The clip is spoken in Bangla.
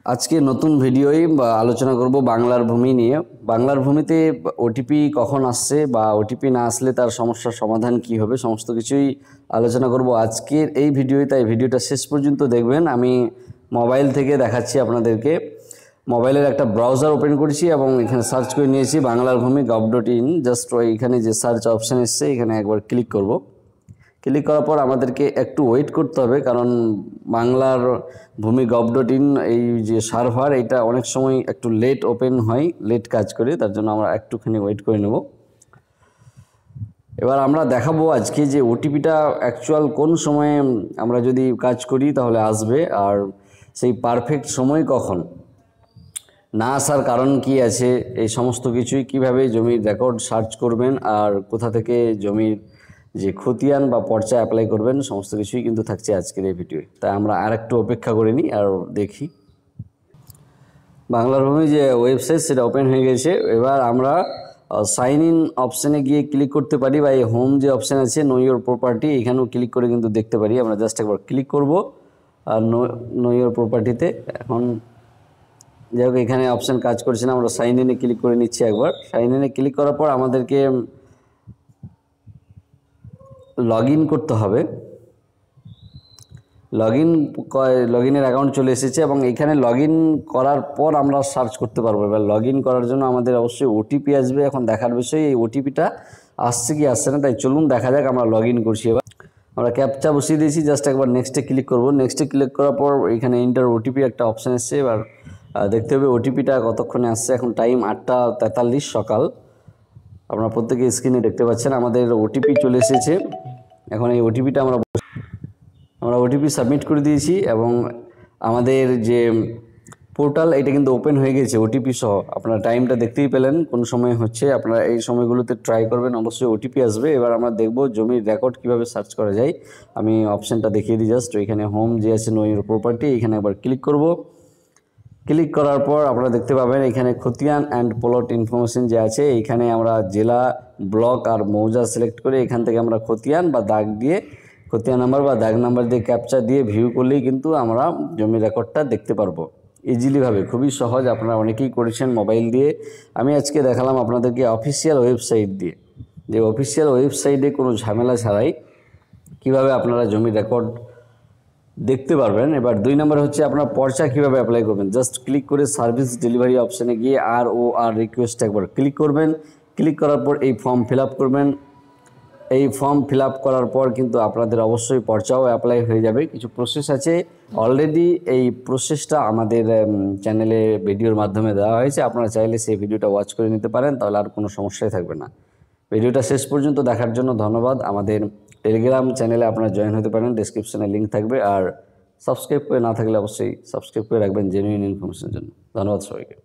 আজকে নতুন ভিডিওই আলোচনা করব বাংলার ভূমি নিয়ে। বাংলার ভূমিতে ওটিপি কখন আসছে বা ওটিপি না আসলে তার সমস্যার সমাধান কি হবে, সমস্ত কিছুই আলোচনা করব আজকের এই ভিডিওতে। তাই ভিডিওটা শেষ পর্যন্ত দেখবেন। আমি মোবাইল থেকে দেখাচ্ছি আপনাদেরকে। মোবাইলের একটা ব্রাউজার ওপেন করেছি এবং এখানে সার্চ করে নিয়েছি বাংলার ভূমি gov.in। জাস্ট এখানে যে সার্চ অপশান এসছে এখানে একবার ক্লিক করব। ক্লিক করার পর আমাদেরকে একটু ওয়েট করতে হবে, কারণ বাংলার ভূমি gov.in এই যে সার্ভার এটা অনেক সময় একটু লেট ওপেন হয়, লেট কাজ করে, তার জন্য আমরা একটুখানি ওয়েট করে নেব। এবার আমরা দেখাবো আজকে যে ওটিপিটা অ্যাকচুয়াল কোন সময়ে আমরা যদি কাজ করি তাহলে আসবে, আর সেই পারফেক্ট সময় কখন, না আসার কারণ কি আছে, এই সমস্ত কিছুই কিভাবে জমির রেকর্ড সার্চ করবেন আর কোথা থেকে জমির যে খতিয়ান বা পর্চা অ্যাপ্লাই করবেন, সমস্ত কিছুই কিন্তু থাকছে আজকের এই ভিডিওয়ে। তাই আমরা আর একটু অপেক্ষা করে নিই আর দেখি। বাংলার ভূমি যে ওয়েবসাইট সেটা ওপেন হয়ে গেছে। এবার আমরা সাইন ইন অপশানে গিয়ে ক্লিক করতে পারি, বা এই হোম যে অপশান আছে নো ইওর প্রপার্টি, এখানেও ক্লিক করে কিন্তু দেখতে পারি। আমরা জাস্ট একবার ক্লিক করব আর নো ইওর প্রপার্টিতে। এখন যাই হোক এখানে অপশান কাজ করছে না, আমরা সাইন ইনে ক্লিক করে নিচ্ছি একবার। সাইন ইনে ক্লিক করার পর আমাদেরকে লগ ইন করতে হবে। লগ ইনের অ্যাকাউন্ট চলে এসেছে এবং এখানে লগ ইন করার পর আমরা সার্চ করতে পারবো। এবার লগ ইন করার জন্য আমাদের অবশ্যই ওটিপি আসবে। এখন দেখার বিষয় এই ওটিপিটা আসছে কি আসছে না, তাই চলুন দেখা যাক। আমরা লগ ইন করছি। এবার আমরা ক্যাপচা বসিয়ে দিয়েছি, জাস্ট একবার নেক্সটে ক্লিক করব। নেক্সটে ক্লিক করার পর এখানে এন্টার ওটিপি একটা অপশান এসছে। এবার দেখতে হবে ওটিপিটা কতক্ষণে আসছে। এখন টাইম 8টা 43 সকাল। আপনারা প্রত্যেকে স্ক্রিনে দেখতে পাচ্ছেন আমাদের ওটিপি চলে এসেছে। এখন এই ওটিপিটা আমরা ওটিপি সাবমিট করে দিয়েছি এবং আমাদের যে পোর্টাল এটা কিন্তু ওপেন হয়ে গেছে ওটিপি সহ। আপনারা টাইমটা দেখতেই পেলেন কোন সময় হচ্ছে। আপনারা এই সময়গুলোতে ট্রাই করবেন, অবশ্যই ওটিপি আসবে। এবার আমরা দেখব জমির রেকর্ড কিভাবে সার্চ করা যায়। আমি অপশানটা দেখিয়ে দিই জাস্ট। ওইখানে হোম যে আছে নো ইওর প্রপার্টি, এখানে একবার ক্লিক করব। ক্লিক করার পর আপনারা দেখতে পাবেন এখানে খতিয়ান অ্যান্ড প্লট ইনফরমেশন যে আছে, এইখানে আমরা জেলা, ব্লক আর মৌজা সিলেক্ট করে এখান থেকে আমরা খতিয়ান বা দাগ দিয়ে, খতিয়ান নাম্বার বা দাগ নাম্বার দিয়ে ক্যাপচা দিয়ে ভিউ করলেই কিন্তু আমরা জমির রেকর্ডটা দেখতে পারবো ইজিলিভাবে। খুবই সহজ, আপনারা অনেকেই করেছেন মোবাইল দিয়ে। আমি আজকে দেখালাম আপনাদেরকে অফিসিয়াল ওয়েবসাইট দিয়ে, যে অফিসিয়াল ওয়েবসাইটে কোনো ঝামেলা ছাড়াই কিভাবে আপনারা জমির রেকর্ড দেখতে পারবেন। এবার 2 নম্বর হচ্ছে আপনার পর্চা কিভাবে অ্যাপ্লাই করবেন। জাস্ট ক্লিক করে সার্ভিস ডেলিভারি অপশানে গিয়ে ROR রিকোয়েস্ট একবার ক্লিক করবেন। ক্লিক করার পর এই ফর্ম ফিল আপ করবেন। এই ফর্ম ফিল আপ করার পর কিন্তু আপনাদের অবশ্যই পর্চাও অ্যাপ্লাই হয়ে যাবে। কিছু প্রসেস আছে, অলরেডি এই প্রসেসটা আমাদের চ্যানেলে ভিডিওর মাধ্যমে দেওয়া হয়েছে। আপনারা চাইলে সেই ভিডিওটা ওয়াচ করে নিতে পারেন, তাহলে আর কোনো সমস্যাই থাকবে না। ভিডিওটা শেষ পর্যন্ত দেখার জন্য ধন্যবাদ। আমাদের টেলিগ্রাম চ্যানেলে আপনারা জয়েন হতে পারেন, ডেসক্রিপশনে লিঙ্ক থাকবে। আর সাবস্ক্রাইব করে না থাকলে অবশ্যই সাবস্ক্রাইব করে রাখবেন জেনুইন ইনফরমেশনের জন্য। ধন্যবাদ সবাইকে।